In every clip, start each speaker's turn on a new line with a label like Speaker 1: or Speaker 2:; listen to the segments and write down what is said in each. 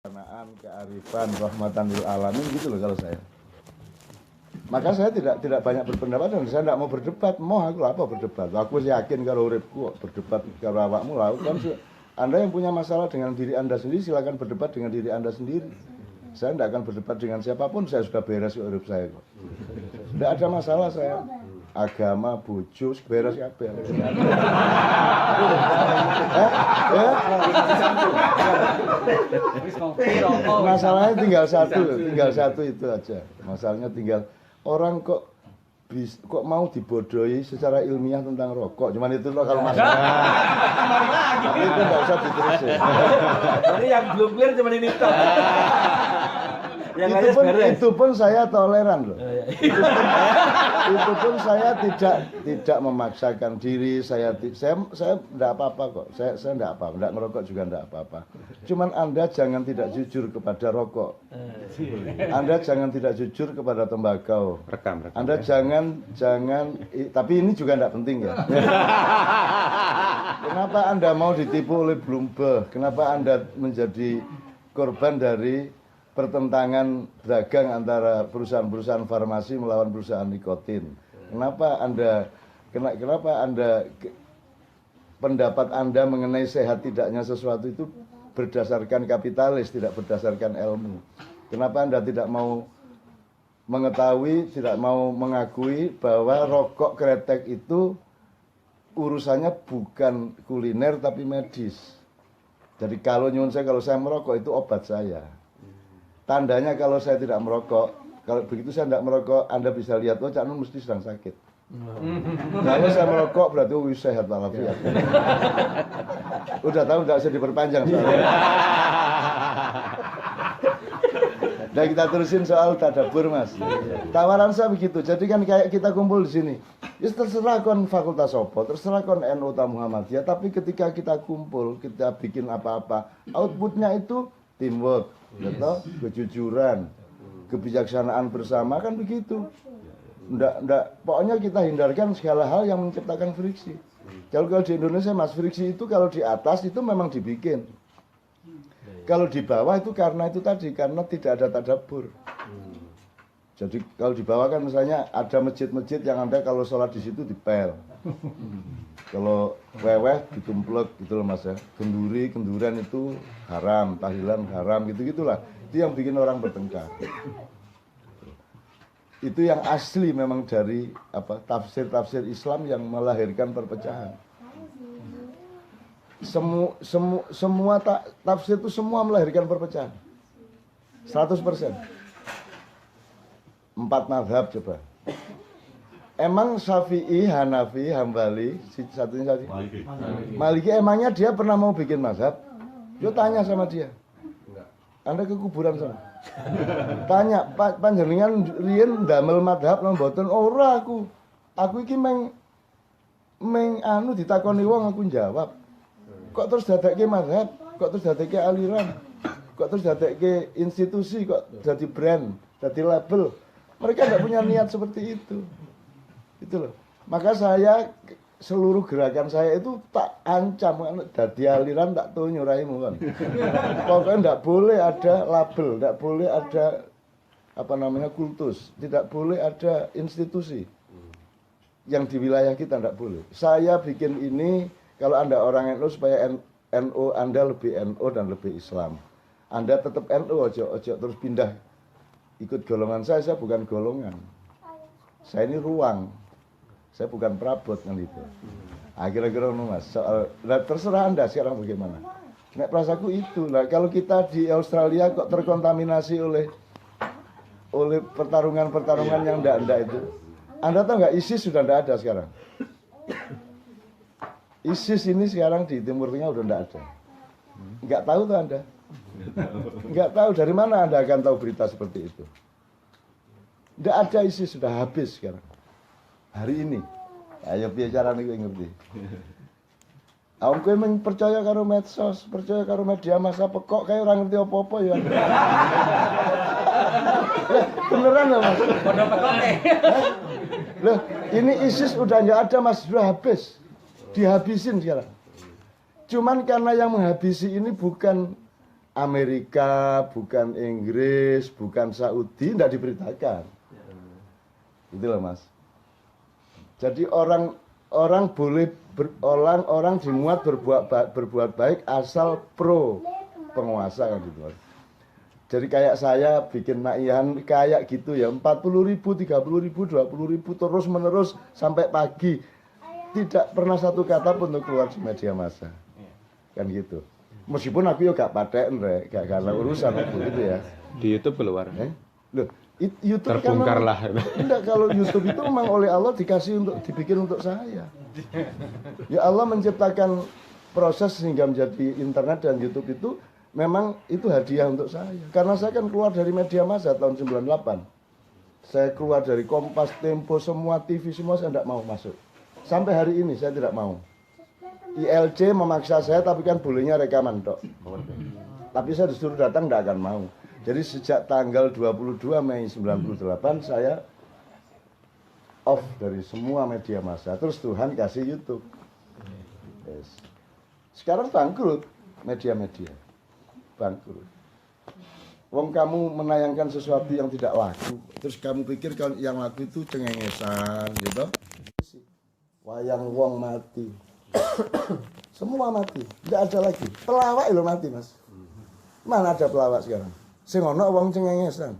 Speaker 1: Kearifan, rahmatan lil alamin gitu loh kalau saya. Maka saya tidak banyak berpendapat dan saya tidak mau berdebat. Mau aku apa berdebat? Aku yakin kalau uripku berdebat kalau awakmu lah. Kan Anda yang punya masalah dengan diri Anda sendiri silakan berdebat dengan diri Anda sendiri. Saya tidak akan berdebat dengan siapapun, saya sudah beres urip saya kok. Tidak ada masalah saya. Agama, bojo, beres kabeh. Masalahnya tinggal satu itu aja. Masalahnya tinggal orang kok mau dibodohi secara ilmiah tentang rokok. Cuman itu loh kalau masalah. Tapi itu nggak usah diterusin.
Speaker 2: Jadi yang belum clear cuma ini toh.
Speaker 1: Itu pun saya toleran loh. Itu pun saya tidak memaksakan diri. Saya tidak apa-apa kok. Saya tidak apa, tidak ngerokok juga tidak apa-apa. Cuman Anda jangan tidak jujur kepada rokok. Anda jangan tidak jujur kepada tembakau.
Speaker 3: Rekam.
Speaker 1: Anda jangan. Tapi ini juga tidak penting ya. Kenapa Anda mau ditipu oleh Bloomberg? Kenapa Anda menjadi korban dari pertentangan dagang antara perusahaan-perusahaan farmasi melawan perusahaan nikotin? Kenapa Anda pendapat Anda mengenai sehat tidaknya sesuatu itu berdasarkan kapitalis, tidak berdasarkan ilmu? Kenapa Anda tidak mau mengetahui, tidak mau mengakui bahwa rokok kretek itu urusannya bukan kuliner tapi medis? Jadi kalau saya merokok itu obat saya. Tandanya kalau saya tidak merokok, kalau begitu saya tidak merokok, Anda bisa lihat, oh Cak Nun mesti sedang sakit. Kalau saya merokok berarti sehat walafiat. Udah tahu nggak usah diperpanjang soalnya. Dan kita terusin soal tadabbur Mas. Tawaran saya begitu. Jadi kan kayak kita kumpul di sini. Ya terserah kon fakultas opo, terserah kon NU ta Muhammadiyah, tapi ketika kita kumpul, kita bikin apa-apa, outputnya itu teamwork, kejujuran, kebijaksanaan bersama kan begitu. Pokoknya kita hindarkan segala hal yang menciptakan friksi. Kalau di Indonesia Mas, friksi itu kalau di atas itu memang dibikin. Kalau di bawah itu karena tidak ada tadabbur. Jadi kalau di bawah kan misalnya ada masjid-masjid yang Anda kalau sholat di situ dipel. Kalau weweh ditumplek gitu loh Mas ya. Kenduran itu haram, tahlilan haram gitu-gitulah. Itu yang bikin orang bertengkar. Itu yang asli memang dari tafsir-tafsir Islam yang melahirkan perpecahan. Semua tafsir itu semua melahirkan perpecahan. 100%. 4 mazhab coba. Emang Syafi'i, Hanafi, Hambali, satunya tadi Maliki, emangnya dia pernah mau bikin mazhab? Yo tanya sama dia. Anda ke kuburan sana. Tanya, panjenengan riyen ndamel mazhab nang mboten? Ora aku. Aku iki meng ditakoni wong aku jawab. Kok terus dadekke mazhab? Kok terus dadekke aliran? Kok terus dadekke institusi? Kok jadi brand, jadi label? Mereka tidak punya niat seperti itu. Itu loh. Maka saya seluruh gerakan saya itu tak ancam, dadi aliran tak tahu nyuraimu kan. Pokoknya tidak boleh ada label, tidak boleh ada kultus, tidak boleh ada institusi yang di wilayah kita tidak boleh. Saya bikin ini kalau Anda orang NU supaya NU Anda lebih NU dan lebih Islam. Anda tetap NU ojo terus pindah ikut golongan saya bukan golongan. Saya ini ruang. Saya bukan perabot kan itu. Kira-kira Mas, terserah Anda sekarang bagaimana. Nek perasaku itu. Nah, kalau kita di Australia kok terkontaminasi oleh pertarungan yang enggak itu. Anda tahu nggak ISIS sudah enggak ada sekarang. ISIS ini sekarang di Timur Tengah udah enggak ada. Enggak tahu tuh Anda. Enggak tahu dari mana Anda akan tahu berita seperti itu. Enggak ada ISIS, sudah habis sekarang. Hari ini. Ayo piye carane kowe ngerti. Aku kowe percaya karo medsos, percaya karo media massa pekok kayak orang ngerti apa-apa ya. Beneran loh Mas.
Speaker 2: Padha pekoke.
Speaker 1: Loh, ini ISIS udah enggak ada Mas, sudah habis. Dihabisin sekarang. Cuman karena yang menghabisi ini bukan Amerika, bukan Inggris, bukan Saudi, tidak diberitakan. Itu loh Mas. Jadi orang boleh orang dimuat berbuat baik asal pro penguasa kan gitu Mas. Jadi kayak saya bikin maian kayak gitu ya, 40.000, 30.000, 20.000 terus menerus sampai pagi. Tidak pernah satu kata pun untuk keluar di media massa. Kan gitu. Meskipun aku juga gak paten rek, gak karena urusan aku gitu ya.
Speaker 3: Di YouTube keluar.
Speaker 1: Loh, YouTube
Speaker 3: terbongkar
Speaker 1: kan
Speaker 3: lah.
Speaker 1: Enggak, kalau YouTube itu memang oleh Allah dibikin untuk saya. Ya Allah menciptakan proses sehingga menjadi internet dan YouTube itu memang itu hadiah untuk saya. Karena saya kan keluar dari media massa tahun 98. Saya keluar dari Kompas, Tempo, semua TV semua saya tidak mau masuk. Sampai hari ini saya tidak mau. ILC memaksa saya tapi kan bolehnya rekaman tok. Tapi saya disuruh datang tidak akan mau. Jadi sejak tanggal 22 Mei 98 saya off dari semua media massa. Terus Tuhan kasih YouTube. Yes. Sekarang bangkrut media-media. Bangkrut. Wong kamu menayangkan sesuatu yang tidak laku, terus kamu pikir kalau yang laku itu cengengesan gitu. Wayang wong mati. Semua mati, tidak ada lagi. Pelawak lo mati, Mas. Mana ada pelawak sekarang? Sing ono wong cengengesan.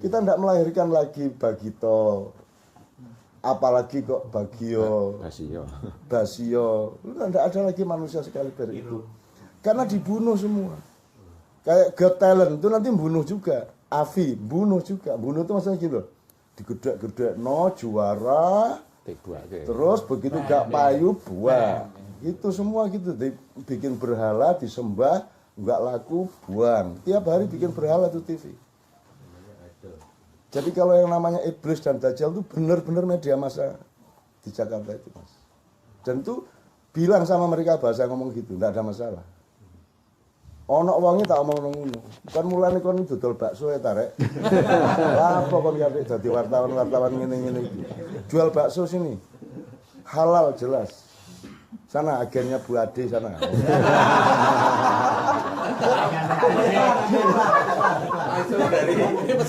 Speaker 1: Kita tidak melahirkan lagi Bagito. Apalagi kok Bagio. Basio. Tidak ada lagi manusia sekali itu. Karena dibunuh semua. Kayak Got Talent itu nanti bunuh juga. Avi bunuh juga. Bunuh itu maksudnya gitu. Digedek-gedek no juara. Terus begitu gak payu buang. Itu semua gitu. Bikin berhala disembah, nggak laku buang. Tiap hari bikin berhala tuh TV. Jadi kalau yang namanya iblis dan dajjal itu benar-benar media massa di Jakarta itu, Mas. Dan itu bilang sama mereka bahasa ngomong gitu, nggak ada masalah. Ono wonge tak omong ngono. Kan mulane kon dodol bakso ya tarek. Lah apa kon arek dadi wartawan ngene-ngene iki. Jual bakso sini. Halal jelas. Sana agennya Bu Ade sana.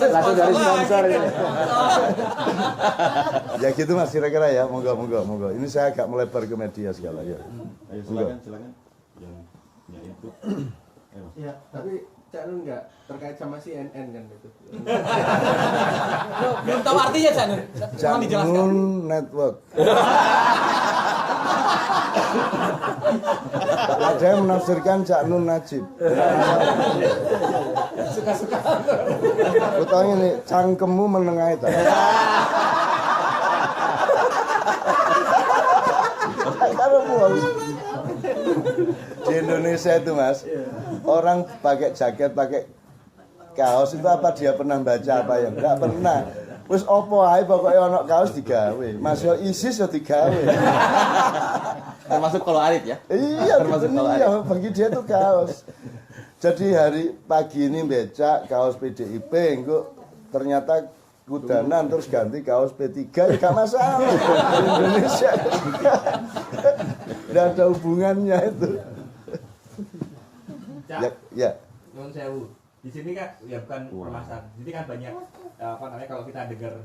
Speaker 1: Langsung dari sponsor ya. Ya gitu Mas kira-kira ya. Monggo. Ini saya agak melebar ke media segala ya.
Speaker 4: Ayo silakan. Yang itu.
Speaker 5: Ya, tapi Cak Nun enggak terkait sama CNN kan itu.
Speaker 2: Belum tahu artinya Cak Nun.
Speaker 1: Cak Nun Network. Ada yang menafsirkan Cak Nun Najib.
Speaker 2: Suka-suka.
Speaker 1: Utangnya nih, cangkemmu menengah itu. Di Indonesia itu Mas, orang pakai jaket, pakai kaos itu apa dia pernah baca apa ya? Enggak pernah. Terus opo ae pokoknya ono kaos digawe. Mas yo ISIS yo digawe.
Speaker 5: Termasuk kalau arit ya?
Speaker 1: Iya, bagi dia itu kaos. Jadi hari pagi ini becak kaos PDIP, engko ternyata kudanan terus ganti kaos P3 ya gak masalah. Indonesia. Tidak ada hubungannya itu. Ya.
Speaker 6: Nyuwun sewu. Di sini kan ya bukan permasalahan. Di sini kan banyak kalau kita dengar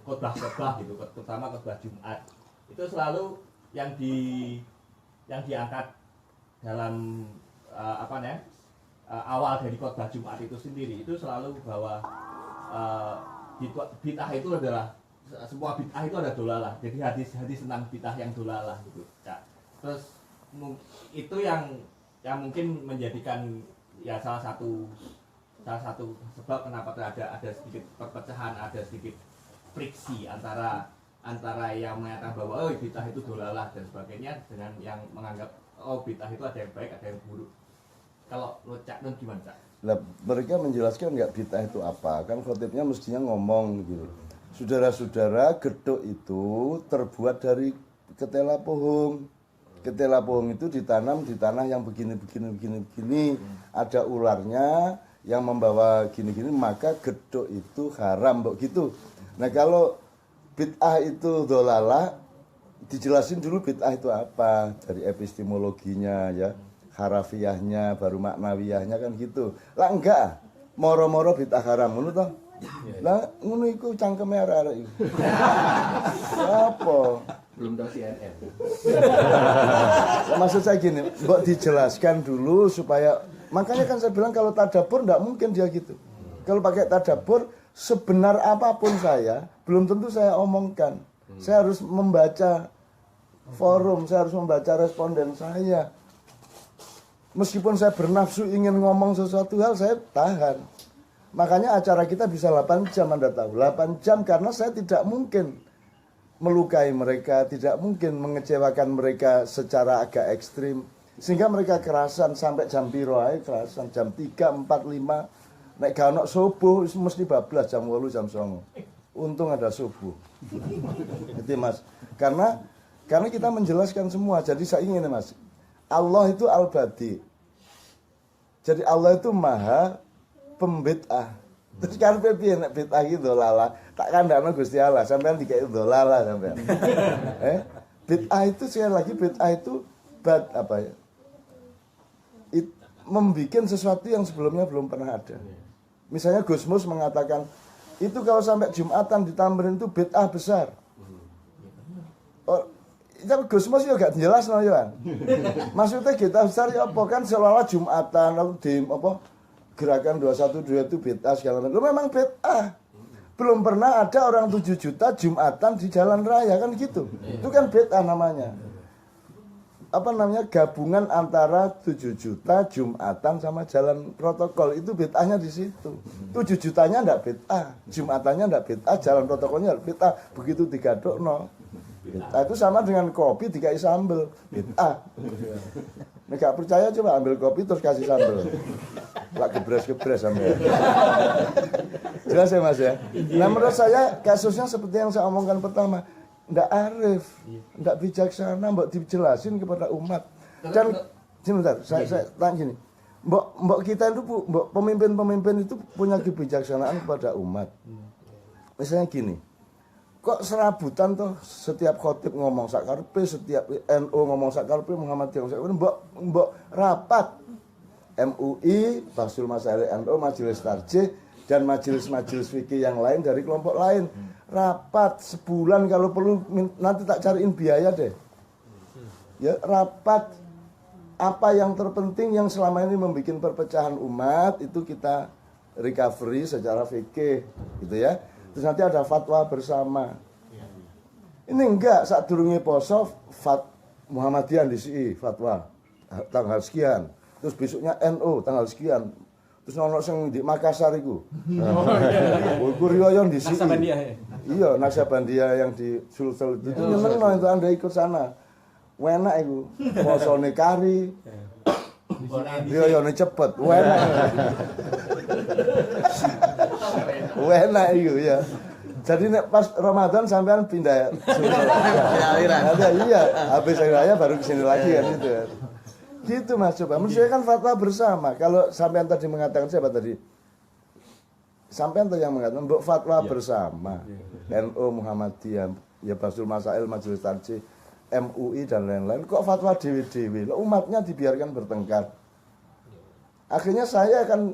Speaker 6: khotbah gitu, terutama khotbah Jumat. Itu selalu yang diangkat dalam awal dari khotbah Jumat itu sendiri itu selalu bahwa bid'ah itu adalah semua bid'ah itu ada dolalah. Jadi hadis tentang bid'ah yang dolalah gitu. Ya. Terus itu yang mungkin menjadikan ya salah satu sebab kenapa ada sedikit perpecahan, ada sedikit friksi antara yang mengatakan bahwa bid'ah itu dolalah dan sebagainya dengan yang menganggap bid'ah itu ada yang baik, ada yang buruk. Kalau Cak Nun gimana Cak?
Speaker 1: Nah, mereka menjelaskan nggak bid'ah itu apa? Kan khotibnya mestinya ngomong gitu. Saudara-saudara, gedhok itu terbuat dari ketela pohon. Ketela pohon itu ditanam di tanah yang begini. Ada ularnya yang membawa gini-gini, maka gedhok itu haram, mbok gitu. Nah, kalau bid'ah itu dolalah, dijelasin dulu bid'ah itu apa, dari epistemologinya ya, harafiahnya, baru maknawiyahnya kan gitu. Lah enggak, moro-moro bid'ah haram ngono toh. Lah ngono iku cangkeme arek-arek iku. Apa?
Speaker 5: Belum tahu CNN.
Speaker 1: Nah, maksud saya gini, mbok dijelaskan dulu supaya, makanya kan saya bilang kalau tadabbur enggak mungkin dia gitu. Kalau pakai tadabbur, sebenar apapun saya, belum tentu saya omongkan. Saya harus membaca forum, saya harus membaca responden saya. Meskipun saya bernafsu ingin ngomong sesuatu hal, saya tahan. Makanya acara kita bisa 8 jam, Anda tahu. 8 jam karena saya tidak mungkin melukai mereka, tidak mungkin mengecewakan mereka secara agak ekstrim. Sehingga mereka kerasan sampai jam piro ae kerasan, jam 3, 4, 5. Nek gak ono subuh mesti bablas jam 8, jam 9. Untung ada subuh. Itu Mas. Karena kita menjelaskan semua. Jadi saya ingin Mas, Allah itu Al-Badi. Jadi Allah itu Maha Pembid'ah. Terus kan piye nek bid'ah iki dolala, tak kandhane Gusti Allah, sampean dikek dolala sampean. Bid'ah itu sekali lagi bid'ah itu membikin sesuatu yang sebelumnya belum pernah ada. Misalnya Gusmus mengatakan itu kalau sampai Jumatan ditambahin itu bid'ah besar. Oh, itu Gusmus ya gak jelas no ya. Maksudnya bid'ah besar ya apa kan seolah-olah Jumatan atau di apa gerakan 212 itu bid'ah segala macam. Lu memang bid'ah. Belum pernah ada orang 7 juta Jumatan di jalan raya kan gitu. Itu kan bid'ah namanya. Apa namanya, gabungan antara 7 juta Jumatan sama jalan protokol, itu bid'ahnya di situ. 7 jutanya enggak bid'ah, Jumatannya enggak bid'ah, jalan protokolnya enggak bid'ah. Begitu digadukno. Bid'ah itu sama dengan kopi dikai sambel, bid'ah. Nek gak percaya coba ambil kopi terus kasih sambel. Lah gebres-gebres sampai. Jelas ya Mas ya? Nah menurut saya kasusnya seperti yang saya omongkan pertama. Nggak arif, nggak bijaksana, mbok dijelasin kepada umat. Dan sebentar, saya tanya gini, mbok kita itu, mbok pemimpin-pemimpin itu punya kebijaksanaan kepada umat. Misalnya gini, kok serabutan toh setiap khotib ngomong sakarpe, setiap NU ngomong sakarpe, Muhammadiyah ngomong sakarpe, mbok rapat MUI, Basul Masail NU, Majelis Tarjih, dan majelis-majelis fikih yang lain dari kelompok lain. Rapat sebulan kalau perlu, nanti tak cariin biaya deh. Ya, rapat apa yang terpenting yang selama ini membuat perpecahan umat itu kita recovery secara fikih gitu ya. Terus nanti ada fatwa bersama. Ini enggak saat durungi poso Muhammadiyah di sini fatwa tanggal sekian. Terus besoknya NU tanggal sekian. Terus ono sing di Makassar iku. Iku riyo di sini. Iya, Naksabandia yang di Sulsel itu nyenengno itu Anda ikut sana. Enak iku. Posone kari. Riyoyone cepet. Enak iku ya. Jadi nek pas Ramadan sampean pindah Sulsel. Iya, habis hari raya baru kesini lagi kan itu. Gitu Mas, coba. Menurut saya kan fatwa bersama. Kalau sampean tadi mengatakan siapa tadi? Sampean tuh yang mengatakan mbok fatwa bersama. NU, Muhammadiyah, ya Basul Masail, Majelis Tarjih, MUI dan lain-lain. Kok fatwa dewi-dewi? Umatnya dibiarkan bertengkar. Akhirnya saya kan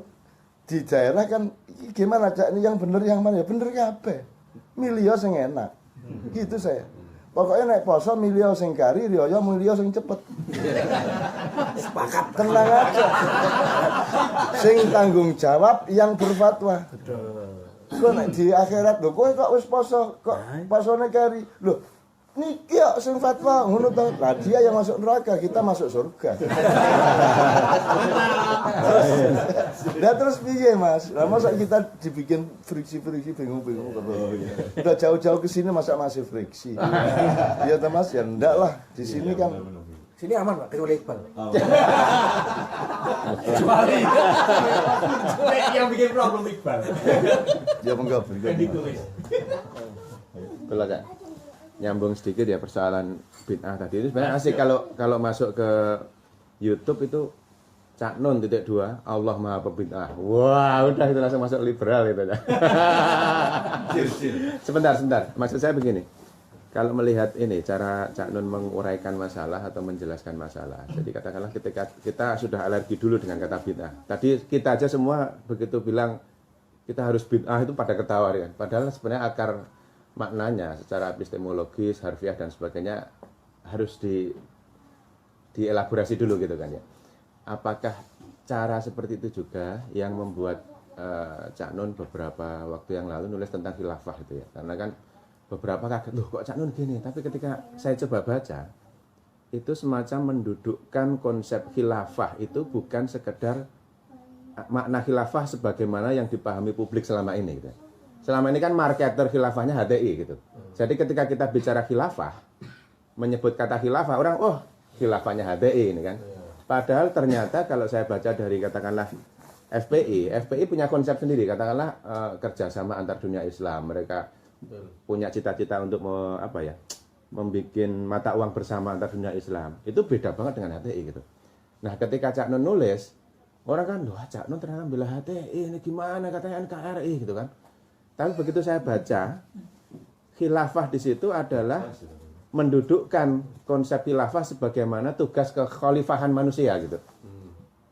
Speaker 1: di daerah kan gimana Cak, ini yang bener yang mana? Ya bener kabeh. Milih sing enak. Gitu saya. Pokoknya naik poso milih sing kari, riyo milih sing cepet. Sepakat. Tenang aja. Sing tanggung jawab yang berfatwa. Kok nek di akhirat lho kowe kok wis poso, kok posone kari. Lho, niki kok sing fatwa ngono to. Lah dia yang masuk neraka, kita masuk surga. Lah terus piye Mas? Lah masa kita dibikin friksi-friksi bingung-bingung udah jauh-jauh ke sini masa masih friksi. Iya toh Mas, ya ndak lah. Di sini kan
Speaker 2: Sini aman Pak, kecuali Iqbal.
Speaker 6: Kecuali yang bikin problem Iqbal.
Speaker 1: ya monggo berikut.
Speaker 3: Kalau Cak, nyambung sedikit ya persoalan bid'ah tadi itu sebenarnya asik kalau masuk ke YouTube itu Cak Nun .2 Allah Maha Pembid'ah. Wah, udah itu langsung masuk liberal gitu ya. Sebentar. Maksud saya begini. kalau melihat ini cara Cak Nun menguraikan masalah atau menjelaskan masalah. Jadi katakanlah ketika kita sudah alergi dulu dengan kata bid'ah. Tadi kita aja semua begitu bilang kita harus bid'ah itu pada ketawa kan. Padahal sebenarnya akar maknanya secara epistemologis, harfiah dan sebagainya harus dielaborasi dulu gitu kan ya. Apakah cara seperti itu juga yang membuat Cak Nun beberapa waktu yang lalu nulis tentang khilafah itu ya? Karena kan beberapa kaget, loh kok Cak Nun gini, tapi ketika saya coba baca itu semacam mendudukkan konsep khilafah itu bukan sekedar makna khilafah sebagaimana yang dipahami publik selama ini gitu. Selama ini kan marketer khilafahnya HTI gitu. Jadi ketika kita bicara khilafah, menyebut kata khilafah, orang oh khilafahnya HTI ini kan. Padahal ternyata kalau saya baca dari katakanlah FPI punya konsep sendiri, katakanlah kerjasama antar dunia Islam. Mereka punya cita-cita untuk membuat mata uang bersama antar dunia Islam. Itu beda banget dengan HTI gitu. Nah ketika Cak Nun nulis, orang kan, wah Cak Nun ternyata bela HTI, ini gimana katanya NKRI gitu kan. Tapi begitu saya baca, khilafah di situ adalah mendudukkan konsep khilafah sebagaimana tugas kekhalifahan manusia gitu.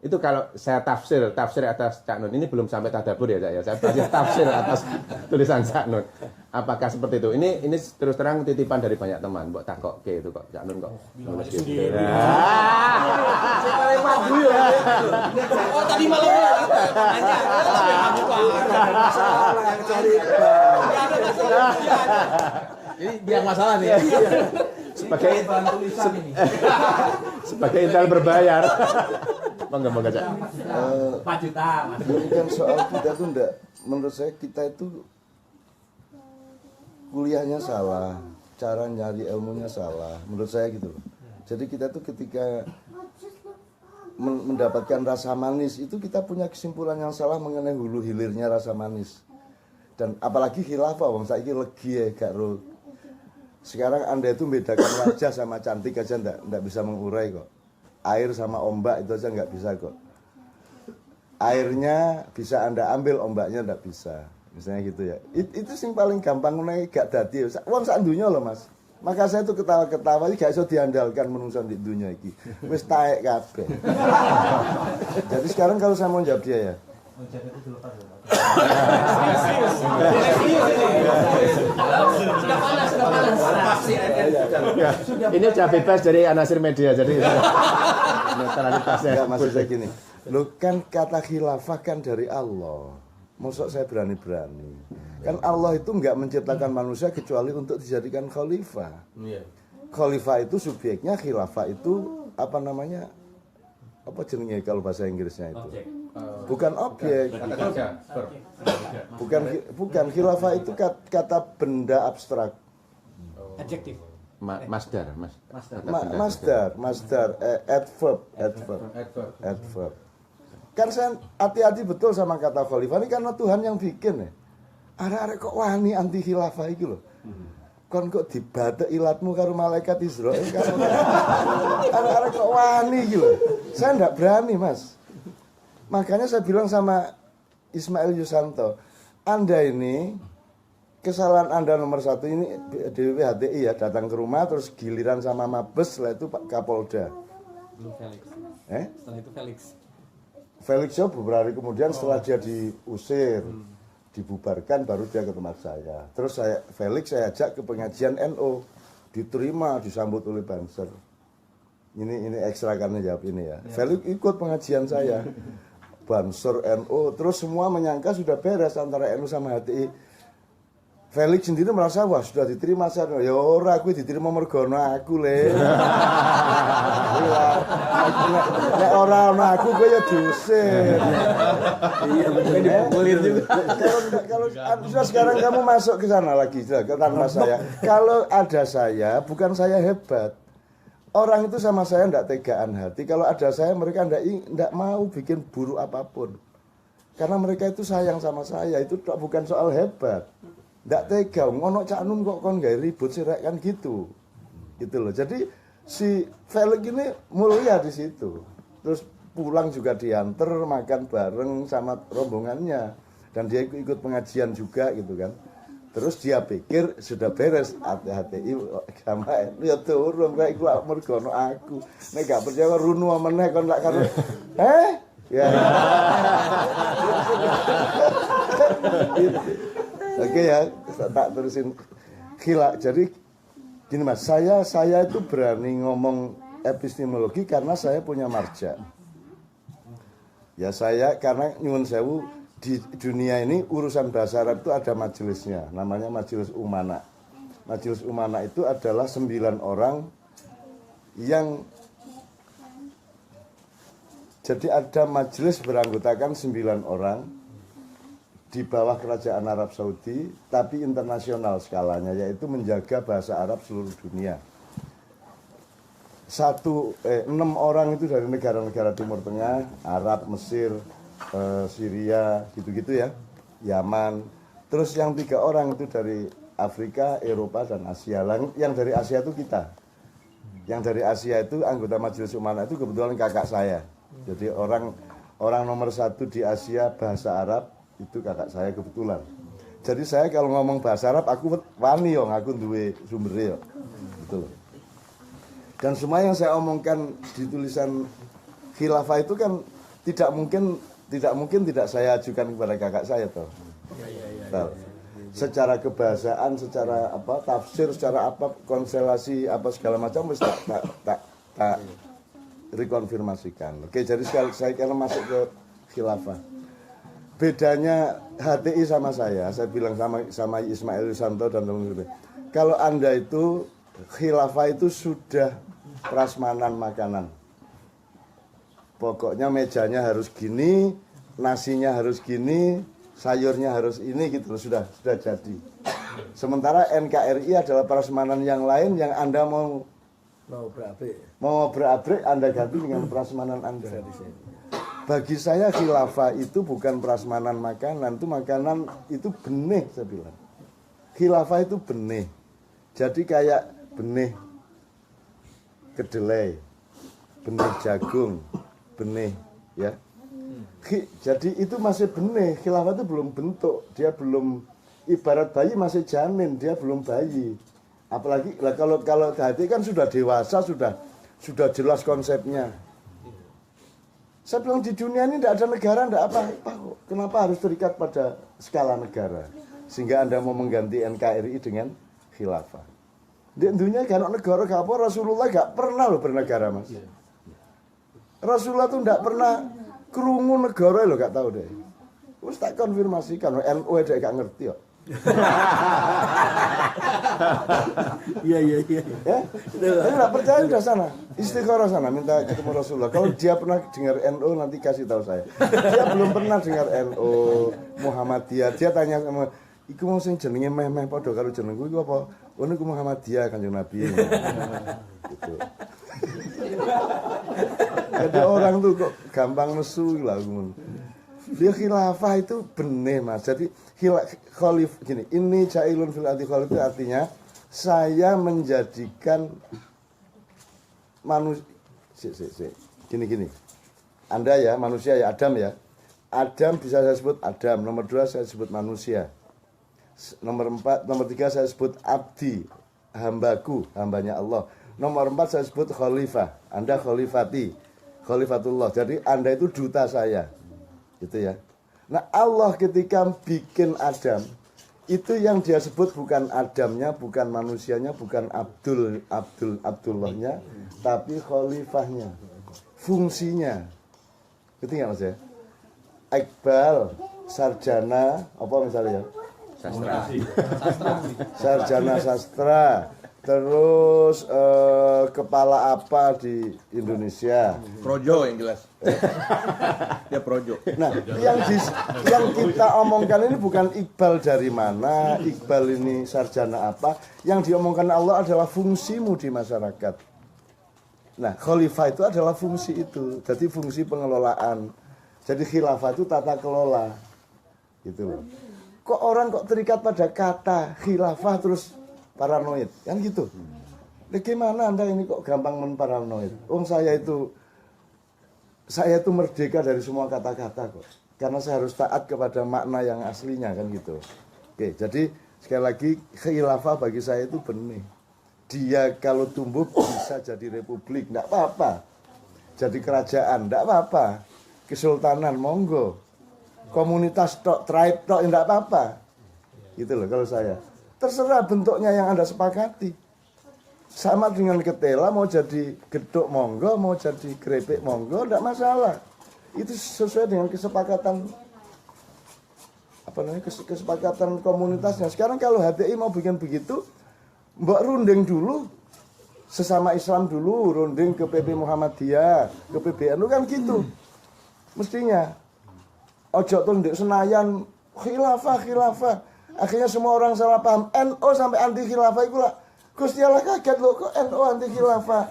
Speaker 3: Itu kalau saya tafsir atas Cak Nun. Ini belum sampai tadabbur ya Cak ya. Saya baca tafsir atas tulisan Cak Nun. Apakah seperti itu? Ini terus terang titipan dari banyak teman. Mbok takokke itu kok Cak Nun kok nulis gitu.
Speaker 2: Oh tadi malam nanya. Ini biar masalah nih.
Speaker 3: Sebagai tulisan ini. Sebagai intel berbayar. Bangga Cak.
Speaker 6: 4 juta Mas.
Speaker 1: Bukan soal kita tuh enggak. Menurut saya kita itu kuliahnya salah, cara nyari ilmunya salah. Menurut saya gitu loh. Jadi kita tuh ketika mendapatkan rasa manis itu kita punya kesimpulan yang salah mengenai hulu hilirnya rasa manis. Dan apalagi khilafah, wong saiki legi ya gak ro. Sekarang Anda itu membedakan wajah sama cantik aja enggak bisa mengurai kok. Air sama ombak itu aja nggak bisa kok. Airnya bisa Anda ambil, ombaknya nggak bisa. Misalnya gitu ya. Itu sing paling gampang nih gak dadi. Wong sak dunya loh Mas. Maka saya tuh ketawa-ketawa iki gak iso diandalkan menungso di dunia iki. Wis taek kabeh. Jadi sekarang kalau saya mau jawab dia ya.
Speaker 3: Ini sudah bebas dari anasir media, jadi netralitasnya.
Speaker 1: Enggak, maksud saya gini. Loh kan kata khilafah kan dari Allah. Mosok saya berani-berani. Kan Allah itu enggak menciptakan manusia kecuali untuk dijadikan khalifah. Khalifah itu subjeknya, khilafah itu apa namanya? Apa jenenge kalau bahasa Inggrisnya itu? Bukan objek. Bukan khilafah itu kata benda abstrak.
Speaker 2: Adjektif.
Speaker 3: Masdar.
Speaker 1: Adverb. Kan saya hati-hati betul sama kata khalifah ini karena Tuhan yang bikin ya. Arek-arek kok wani anti khilafah iki lho. Kon kok dibatek ilatmu karo malaikat Israel kan. Arek-arek kok wani iki lho. Saya enggak berani, Mas. Makanya saya bilang sama Ismail Yusanto, Anda ini kesalahan Anda nomor 1 ini DWP HTI ya, datang ke rumah terus giliran sama Mabes, setelah itu Pak Kapolda.
Speaker 2: Belum Felix. Setelah itu Felix.
Speaker 1: Felix ya beberapa hari kemudian setelah dia diusir, dibubarkan baru dia ke tempat saya. Terus Felix saya ajak ke pengajian NO, diterima, disambut oleh Banser. Ini ekstra karena jawab ini ya. Felix ikut pengajian saya. Banser NO, terus semua menyangka sudah beres antara NU sama HTI. Felix sendiri merasa wah sudah diterima saya. Ya ora aku diterima mergo aku le. Nek ora ana aku kowe ya diusir. Iya betul dipukulin juga. Kalau sekarang kamu masuk ke sana lagi ke tanpa saya. Kalau ada saya, bukan saya hebat. Orang itu sama saya tidak tegaan hati. Kalau ada saya, mereka tidak mau bikin buruk apapun. Karena mereka itu sayang sama saya. Itu bukan soal hebat. Tidak tega. Ngono Cak Nun kok kon gak ribut sih kan gitu. Gitu loh. Jadi si Felix ini mulia di situ. Terus pulang juga diantar, makan bareng sama rombongannya. Dan dia ikut pengajian juga gitu kan. Terus dia pikir sudah beres HTI sama ya turun kayak iku mergo ono aku. Nek gak percaya runu meneh kon lak karo. Ya. Oke ya, tak terusin khilaf. Jadi gini Mas, saya itu berani ngomong epistemologi karena saya punya marja. Ya saya karena nyuwun sewu di dunia ini urusan bahasa Arab itu ada majelisnya, namanya Majelis Umana. Majelis Umana itu adalah 9 orang yang jadi ada majelis beranggotakan 9 orang di bawah kerajaan Arab Saudi, tapi internasional skalanya, yaitu menjaga bahasa Arab seluruh dunia. 6 orang itu dari negara-negara Timur Tengah, Arab, Mesir, Syria, gitu-gitu ya, Yaman. Terus yang 3 orang itu dari Afrika, Eropa, dan Asia. Yang dari Asia itu kita. Yang dari Asia itu anggota Majelis Umana itu kebetulan kakak saya. Jadi orang nomor 1 di Asia bahasa Arab itu kakak saya kebetulan. Jadi saya kalau ngomong bahasa Arab aku wani yo, aku duwe sumbernya yo. Gitu loh. Dan semua yang saya omongkan di tulisan khilafah itu kan tidak mungkin tidak saya ajukan kepada kakak saya toh. Secara kebahasaan, secara apa tafsir, secara apa konstelasi apa segala macam mesti tak rekonfirmasikan. Oke, jadi saya kalau masuk ke khilafah. Bedanya HTI sama saya bilang sama Ismail Yusanto dan teman-teman. Kalau Anda itu khilafah itu sudah prasmanan makanan. Pokoknya mejanya harus gini, nasinya harus gini, sayurnya harus ini gitu loh, sudah jadi. Sementara NKRI adalah prasmanan yang lain yang Anda mau berabrik Anda ganti dengan prasmanan Anda. Bagi saya khilafah itu bukan prasmanan makanan, itu makanan itu benih saya bilang. Khilafah itu benih. Jadi kayak benih kedelai, benih jagung, benih ya. Jadi itu masih benih, khilafah itu belum bentuk, dia belum ibarat bayi masih janin, dia belum bayi. Apalagi kalau hati kan sudah dewasa, sudah jelas konsepnya. Saya bilang di dunia ini tidak ada negara, tidak apa-apa kok. Kenapa harus terikat pada skala negara? Sehingga Anda mau mengganti NKRI dengan khilafah. Di dunia kan negara gak apa, Rasulullah gak pernah loh bernegara Mas. Rasulullah tuh tidak pernah kerungu negara loh, gak tahu deh. Terus tak konfirmasikan, NU aja gak ngerti kok.
Speaker 5: Iya.
Speaker 1: Ya, jadi nggak percaya udah sana, istikharah sana, minta ketemu Rasulullah. Kalau dia pernah dengar NU nanti kasih tahu saya. Dia belum pernah dengar NU, Muhammadiyah. Dia tanya sama, iku mau sing jenenge meh-meh padha karo jenengku iku apa? Oh niku Muhammadiyah Kanjeng Nabi. Gitu. Jadi orang tuh kok gampang nesu lah ngono. Dia khilafah itu benih Mas. Jadi khalif gini, ini jailun fil ardi khalif itu artinya saya menjadikan manusia gini. Anda ya manusia ya, Adam ya. Adam bisa saya sebut Adam, nomor 2 saya sebut manusia. Nomor 3 saya sebut abdi, hambaku, hambanya Allah. Nomor 4 saya sebut khalifah. Anda khalifati, khalifatullah. Jadi Anda itu duta saya. Gitu ya. Nah, Allah ketika bikin Adam, itu yang dia sebut bukan Adamnya, bukan manusianya, bukan Abdullahnya, tapi khalifahnya. Fungsinya. Gitu enggak Mas ya? Iqbal, sarjana, apa misalnya ya? Sarjana sastra. Terus kepala apa di Indonesia?
Speaker 3: Projo yang jelas. Dia projo.
Speaker 1: Nah, yang kita omongkan ini bukan Iqbal dari mana, Iqbal ini sarjana apa. Yang diomongkan Allah adalah fungsimu di masyarakat. Nah, khalifah itu adalah fungsi itu. Jadi fungsi pengelolaan. Jadi khilafah itu tata kelola. Gitu loh. Kok orang terikat pada kata khilafah terus paranoid, kan gitu. Bagaimana Anda ini kok gampang menparanoid? Saya itu merdeka dari semua kata-kata kok. Karena saya harus taat kepada makna yang aslinya kan gitu. Oke, jadi Sekali lagi, khilafah bagi saya itu benih. Dia kalau tumbuh bisa jadi republik, enggak apa-apa. Jadi kerajaan, enggak apa-apa. Kesultanan, monggo. Komunitas tok, tribe tok, enggak apa-apa. Gitu loh kalau saya. Terserah bentuknya yang Anda sepakati. Sama dengan ketela, mau jadi gedok monggo, mau jadi keripik monggo, enggak masalah. Itu sesuai dengan kesepakatan kesepakatan komunitasnya. Sekarang kalau HTI mau bikin begitu, mbak runding dulu sesama Islam dulu, runding ke PP Muhammadiyah, ke PBNU kan gitu. Mestinya ojo tunduk Senayan khilafah. Akhirnya semua orang salah paham. NU sampai anti khilafah itu lah. Gusti Allah kaget loh, kok NU anti khilafah?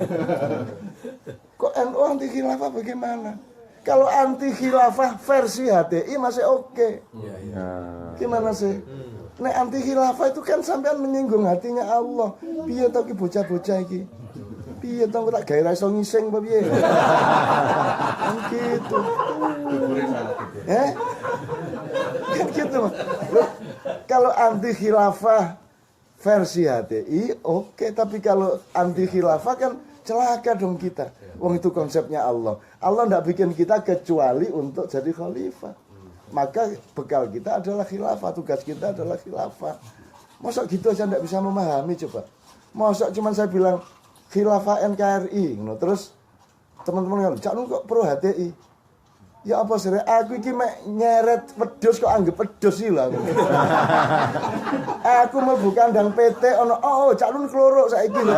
Speaker 1: Kok NU anti khilafah bagaimana? Kalau anti khilafah versi HTI masih oke. Gimana sih? Nek anti khilafah itu kan sampean menyinggung hatinya Allah. Piye to ki bocah-bocah iki? Piye to tak gawe ra iso ngising apa piye? Kan gitu. Kan gitu. Loh, kalau anti khilafah versi HTI oke, tapi kalau anti khilafah kan celaka dong kita. Wong itu konsepnya Allah. Allah enggak bikin kita kecuali untuk jadi khalifah. Maka bekal kita adalah khilafah, tugas kita adalah khilafah. Masa gitu aja enggak bisa memahami coba. Masa cuma saya bilang khilafah NKRI, terus teman-teman ngomong, "Cak Nun kok pro HTI?" Ya apa sih? Aku iki mek nyeret wedhus kok anggap wedhus sih lah. Aku mlebu kandang PT ono Cak Nun kloro saiki lho.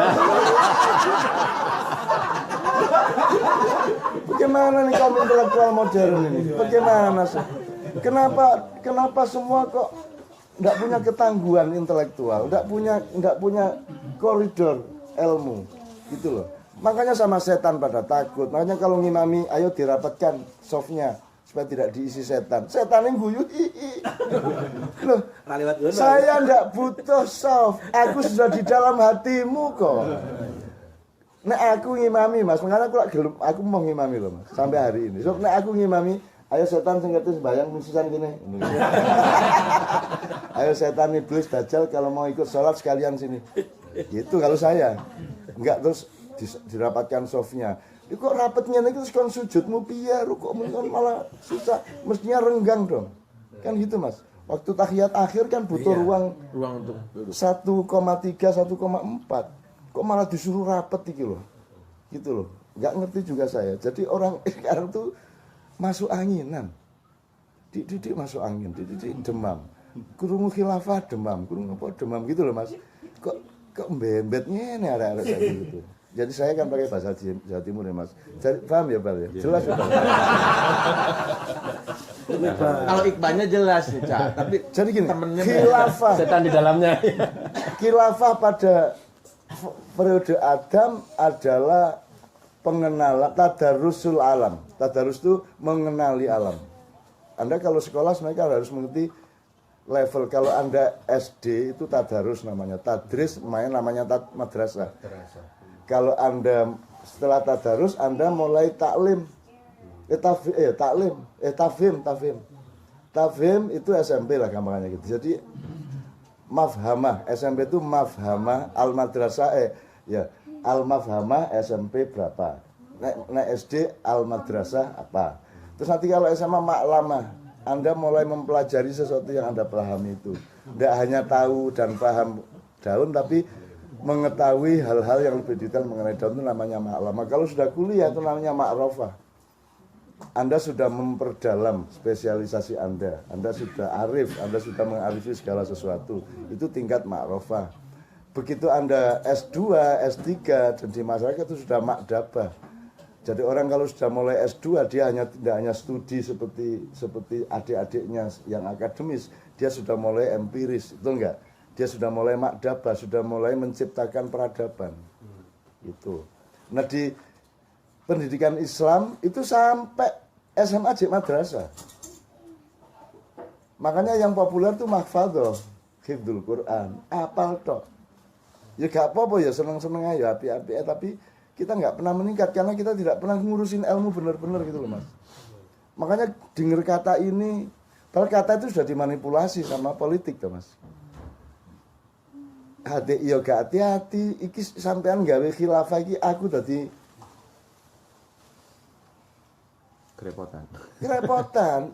Speaker 1: Bagaimana nih kaum intelektual modern ini? Bagaimana sih? Kenapa semua kok enggak punya ketangguhan intelektual, enggak punya koridor ilmu gitu loh. Makanya sama setan pada takut. Makanya kalau ngimami, ayo dirapatkan softnya supaya tidak diisi setan. Setan yang guyu. Loh, saya enggak butuh soft. Aku sudah di dalam hatimu kok. Nek aku ngimami Mas, makanya aku mau ngimami loh Mas sampai hari ini. So nek aku ngimami, ayo setan sing ngerti sembahyang musisan gini. Ayo setan iblis dajjal kalau mau ikut sholat sekalian sini. Gitu kalau saya. Enggak terus dirapatkan softnya. Kok rapetnya nih terus kon sujudmu piye, rukuk malah susah. Mestinya renggang dong. Kan gitu Mas. Waktu tahiyat akhir kan butuh ruang untuk 1,3 1,4. Kok malah disuruh rapet iki loh. Gitu loh. Enggak ngerti juga saya. Jadi orang sekarang tuh masuk anginan. Didik masuk angin, didik demam. Krungu khilafah demam, krungu apa demam gitu loh Mas. Kok mbembet ngene arek-arek kayak gitu. Jadi saya kan pakai bahasa Jawa Timur ya Mas. Jadi, paham ya Bal ya? Jelas ya Bal?
Speaker 3: Kalau ikbannya jelas nih, Cak. Tapi
Speaker 1: jadi gini,
Speaker 3: temennya
Speaker 1: khilafah.
Speaker 3: setan di dalamnya.
Speaker 1: Khilafah pada periode Adam adalah pengenalan tadarusul alam. Tadarus itu mengenali alam. Anda kalau sekolah sebenarnya harus mengerti level. Kalau Anda SD itu tadarus namanya, tadris namanya madrasah. Kalau Anda setelah tadarus Anda mulai taklim. Tafhim itu SMP lah gampangannya gitu. Jadi mafhamah, SMP itu mafhamah, al-madrasah al-mafhamah SMP berapa. Nek SD al-madrasah apa. Terus nanti kalau SMA maklamah, Anda mulai mempelajari sesuatu yang Anda pahami itu. Tidak hanya tahu dan paham daun, tapi mengetahui hal-hal yang lebih detail mengenai daun itu namanya maklamah. Kalau sudah kuliah itu namanya ma'rofah. Anda sudah memperdalam spesialisasi Anda. Anda sudah arif, Anda sudah mengarifi segala sesuatu. Itu tingkat ma'rofah. Begitu Anda S2, S3 dan di masyarakat itu sudah makdabah. Jadi orang kalau sudah mulai S2 dia tidak hanya studi seperti adik-adiknya yang akademis, dia sudah mulai empiris, itu enggak? Dia sudah mulai makdabah, sudah mulai menciptakan peradaban. Itu. Nah di pendidikan Islam itu sampai SMA J madrasah. Makanya yang populer tuh mahfadhah, hifdzul Quran, apal tok. Ya gak apa-apa ya seneng-seneng aja, api-api tapi kita nggak pernah meningkat karena kita tidak pernah ngurusin ilmu benar-benar gitu loh Mas. Makanya dengar kata ini, padahal kata itu sudah dimanipulasi sama politik tuh Mas. hati yo gak hati-hati iki sampean gawe khilafah iki aku dadi
Speaker 3: Kerepotan.
Speaker 1: kerepotan.